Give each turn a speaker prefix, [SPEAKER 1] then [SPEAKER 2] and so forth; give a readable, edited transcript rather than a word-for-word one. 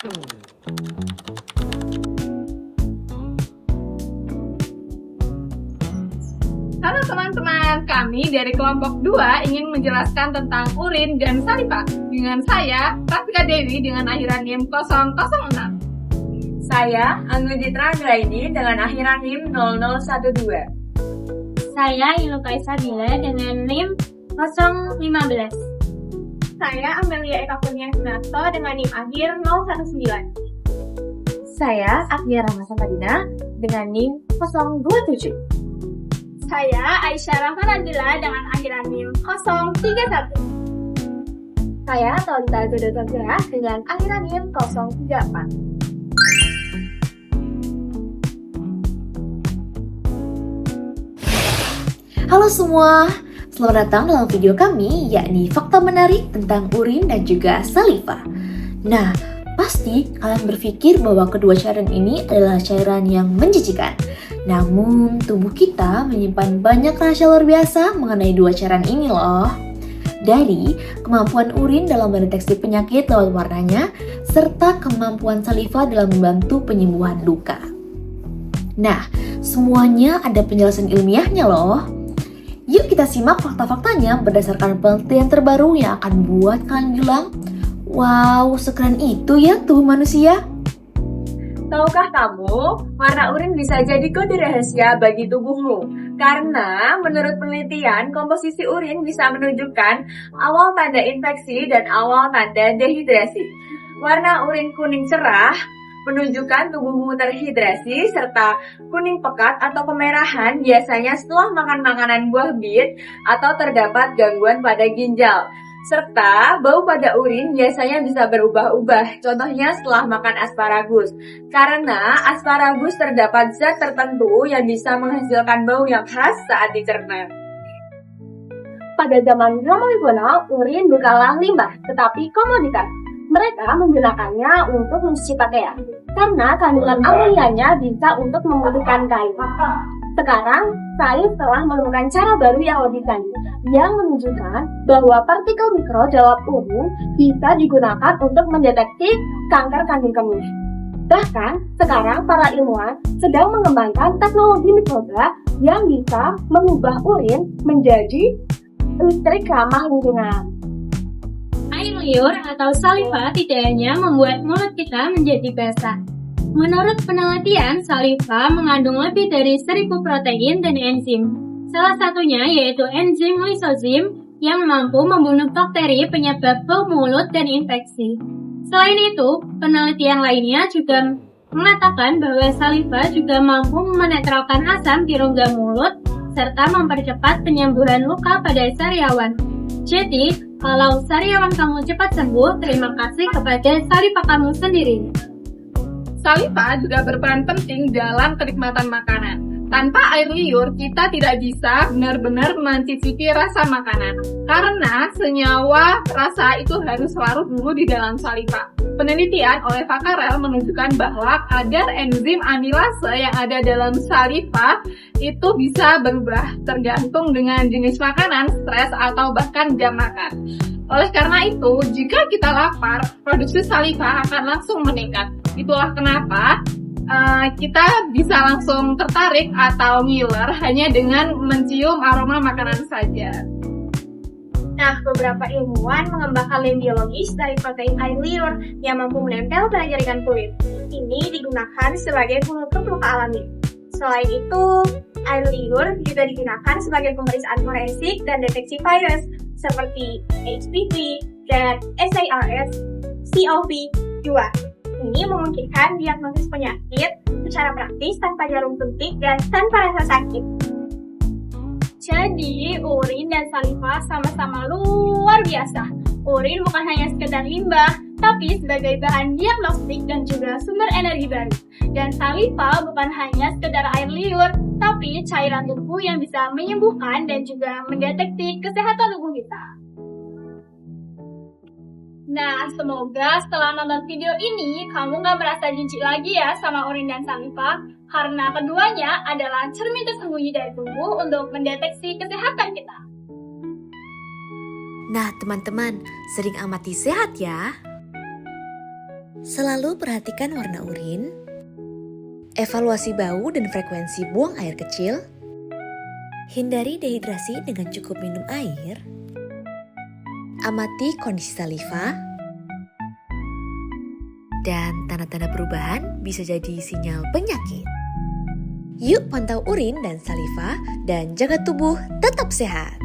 [SPEAKER 1] Halo teman-teman, kami dari kelompok 2 ingin menjelaskan tentang urin dan saliva. Dengan saya, Rafika Dewi dengan akhiran NIM 006.
[SPEAKER 2] Saya Angguditra Anggraini dengan akhiran NIM 0012.
[SPEAKER 3] Saya Iluka Isabila dengan NIM 015.
[SPEAKER 4] Saya Amelia Eka Kurnia Sunarto dengan NIM akhir 019.
[SPEAKER 2] Saya Agnia Rahmasamadina dengan NIM 027.
[SPEAKER 4] Saya Aisyah Rahman Nadila dengan akhiran NIM 031.
[SPEAKER 2] Saya Tolita Zodotogra dengan akhiran NIM 034.
[SPEAKER 5] Halo semua, selamat datang dalam video kami, yakni fakta menarik tentang urin dan juga saliva. Nah, pasti kalian berpikir bahwa kedua cairan ini adalah cairan yang menjijikan. Namun, tubuh kita menyimpan banyak rahasia luar biasa mengenai dua cairan ini loh. Dari kemampuan urin dalam mendeteksi penyakit lewat warnanya, serta kemampuan saliva dalam membantu penyembuhan luka. Nah, semuanya ada penjelasan ilmiahnya loh. Yuk kita simak fakta-faktanya berdasarkan penelitian terbaru yang akan buat kalian bilang, wow, sekeren itu ya tubuh manusia.
[SPEAKER 2] Tahukah kamu, warna urin bisa jadi kode rahasia bagi tubuhmu? Karena menurut penelitian, komposisi urin bisa menunjukkan awal tanda infeksi dan awal tanda dehidrasi. Warna urin kuning cerah menunjukkan tubuhmu terhidrasi, serta kuning pekat atau kemerahan biasanya setelah makan makanan buah bit atau terdapat gangguan pada ginjal. Serta bau pada urin biasanya bisa berubah-ubah, contohnya setelah makan asparagus. Karena asparagus terdapat zat tertentu yang bisa menghasilkan bau yang khas saat dicerna.
[SPEAKER 4] Pada zaman Brahmawibona, urin bukanlah limbah, tetapi komoditas. Mereka menggunakannya untuk mencuci pakaian, karena kandungan amonianya bisa untuk memutihkan kain. Sekarang, sains telah menemukan cara baru yang lebih canggih, yang menunjukkan bahwa partikel mikro dalam urin bisa digunakan untuk mendeteksi kanker kandung kemih. Bahkan, sekarang para ilmuwan sedang mengembangkan teknologi mikroba yang bisa mengubah urin menjadi listrik ramah lingkungan.
[SPEAKER 3] Air liur atau saliva tidak hanya membuat mulut kita menjadi basah. Menurut penelitian, saliva mengandung lebih dari 1000 protein dan enzim. Salah satunya yaitu enzim lysosome yang mampu membunuh bakteri penyebab bau mulut dan infeksi. Selain itu, penelitian lainnya juga mengatakan bahwa saliva juga mampu menetralkan asam di rongga mulut serta mempercepat penyembuhan luka pada sariawan. Jadi, kalau sariawan kamu cepat sembuh, terima kasih kepada saliva kamu sendiri.
[SPEAKER 1] Saliva juga berperan penting dalam kenikmatan makanan. Tanpa air liur, kita tidak bisa benar-benar mencicipi rasa makanan. Karena senyawa rasa itu harus larut dulu di dalam saliva. Penelitian oleh Vakarel menunjukkan bahwa kadar enzim amilase yang ada dalam saliva itu bisa berubah tergantung dengan jenis makanan, stres, atau bahkan jam makan. Oleh karena itu, jika kita lapar, produksi saliva akan langsung meningkat. Itulah kenapa kita bisa langsung tertarik atau ngiler hanya dengan mencium aroma makanan saja.
[SPEAKER 4] Nah, beberapa ilmuwan mengembangkan lem biologis dari protein air liur yang mampu menempel pada jaringan kulit. Ini digunakan sebagai penutup luka alami. Selain itu, air liur juga digunakan sebagai pemeriksaan forensik dan deteksi virus seperti HPV dan SARS-CoV-2. Ini memungkinkan diagnosis penyakit secara praktis tanpa jarum suntik dan tanpa rasa sakit. Jadi, urin dan saliva sama-sama luar biasa. Urin bukan hanya sekedar limbah, tapi sebagai bahan diagnostik dan juga sumber energi baru. Dan saliva bukan hanya sekedar air liur, tapi cairan tubuh yang bisa menyembuhkan dan juga mendeteksi kesehatan tubuh kita. Nah, semoga setelah nonton video ini, kamu gak merasa jijik lagi ya sama urin dan saliva, karena keduanya adalah cermin tersembunyi dari tubuh untuk mendeteksi kesehatan kita.
[SPEAKER 5] Nah teman-teman, sering amati sehat ya. Selalu perhatikan warna urin, evaluasi bau dan frekuensi buang air kecil, hindari dehidrasi dengan cukup minum air, amati kondisi saliva, dan tanda-tanda perubahan bisa jadi sinyal penyakit. Yuk pantau urin dan saliva dan jaga tubuh tetap sehat.